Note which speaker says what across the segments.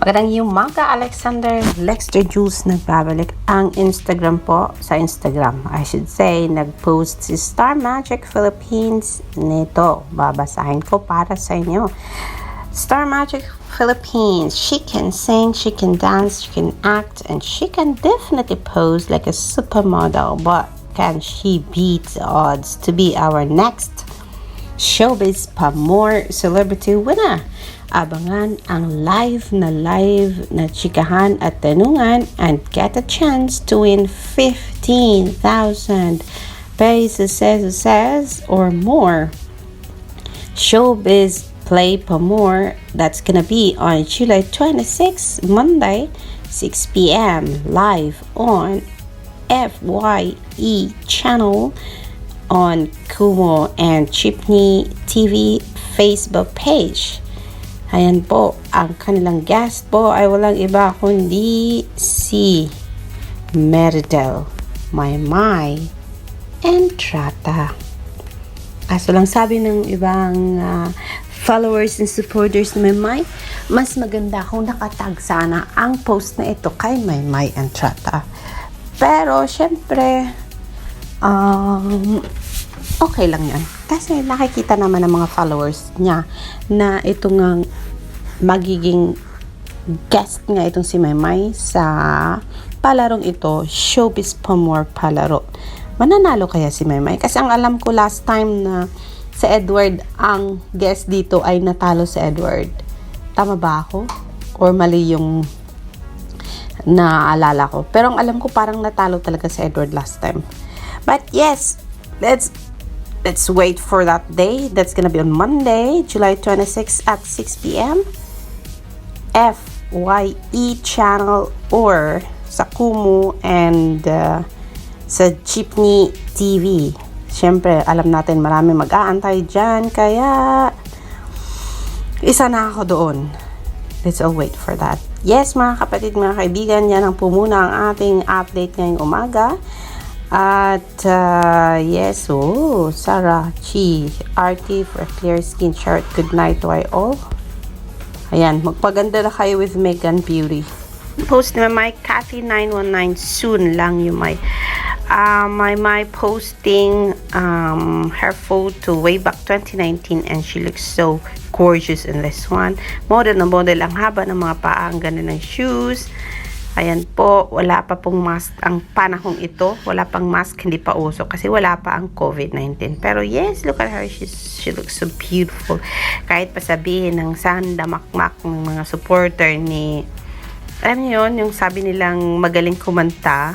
Speaker 1: Magandang umaga, Alexander Lexter Jules nagbabalik ang Instagram po sa Instagram. I should say, nag-post si Star Magic Philippines nito. Babasahin ko para sa inyo. Star Magic Philippines, she can sing, she can dance, she can act, and she can definitely pose like a supermodel. But can she beat the odds to be our next Showbiz Pamor Celebrity Winner? Abangan ang live na chikahan at tanungan and get a chance to win 15,000 pesos or more. Showbiz Play Pamor, that's gonna be on July 26, Monday, 6 p.m. live on FYE channel on Kumu and Chipney TV Facebook page. Ayan po, ang kanilang guest po ay walang iba kundi si Meridel Maymay Entrata. Kaso lang sabi ng ibang followers and supporters ni Maymay, mas maganda kung nakatag sana ang post na ito kay Maymay Entrata. Pero syempre, okay lang yan. Kasi nakikita naman ng mga followers niya na ito nga magiging guest nga itong si Maymay sa palarong ito, Showbiz Pamor Palaro. Mananalo kaya si Maymay? Kasi ang alam ko last time na sa Edward ang guest dito ay natalo si Edward. Tama ba ako? Or mali yung naaalala ko? Pero ang alam ko parang natalo talaga si Edward last time. But yes, let's wait for that day. That's gonna be on Monday, July 26 at 6 p.m. FYE channel or sa Kumu and sa Chipney TV. Siyempre, alam natin marami mag-aantay dyan, kaya isa na ako doon. Let's all wait for that. Yes, mga kapatid, mga kaibigan, yan ang pumuna ang ating update ngayong umaga. At yes, Sarah Chi RT for a clear skin chart. Good night to I all. Ayan, magpaganda na kayo with Megan Beauty. Post na my Cathy 919 soon lang yung my posting her photo way back 2019 and she looks so gorgeous in this one. Model na model ang haba ng mga paa, ang ganda ng shoes. Ayan po, wala pa pong mask ang panahong ito. Wala pang mask, hindi pa uso kasi wala pa ang COVID-19. Pero yes, look at her. She looks so beautiful. Kahit pa sabihin ng sandamakmak ng mga supporter ni, alam niyo yun, yung sabi nilang magaling kumanta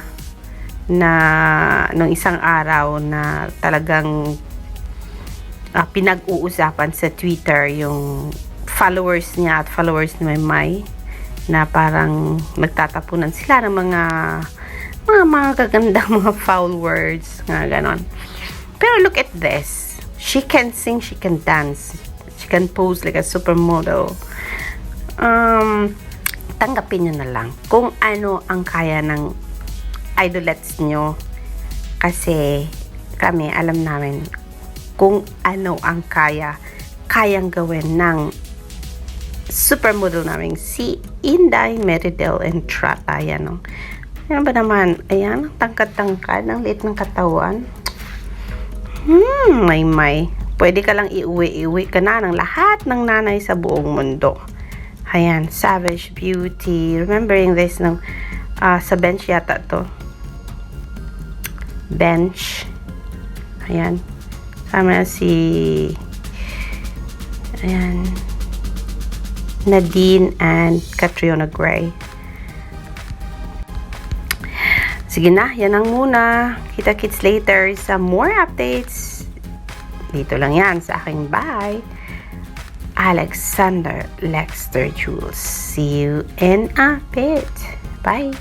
Speaker 1: na nung isang araw na talagang pinag-uusapan sa Twitter yung followers niya at followers ni Maymay, na parang nagtatapunan sila ng mga gagandang mga foul words, nga ganon. Pero look at this. She can sing, she can dance, she can pose like a supermodel. Tanggapin nyo na lang kung ano ang kaya ng idolets nyo. Kasi kami, alam namin kung ano ang kayang gawin ng supermodel namin si Inday Meridel Entrata. Ayan, Ayan ba naman? Ayan, tangkad-tangkad, ang liit ng katawan. Maymay. Pwede ka lang iuwi ka na ng lahat ng nanay sa buong mundo. Ayan, Savage Beauty. Remembering this sa bench yata to. Bench. Ayan. Sama si Nadine and Catriona Gray. Sige na, yan ang muna. Kita-kits later sa more updates. Dito lang yan sa aking bye. Alexander Lexter Jules. See you in a bit. Bye.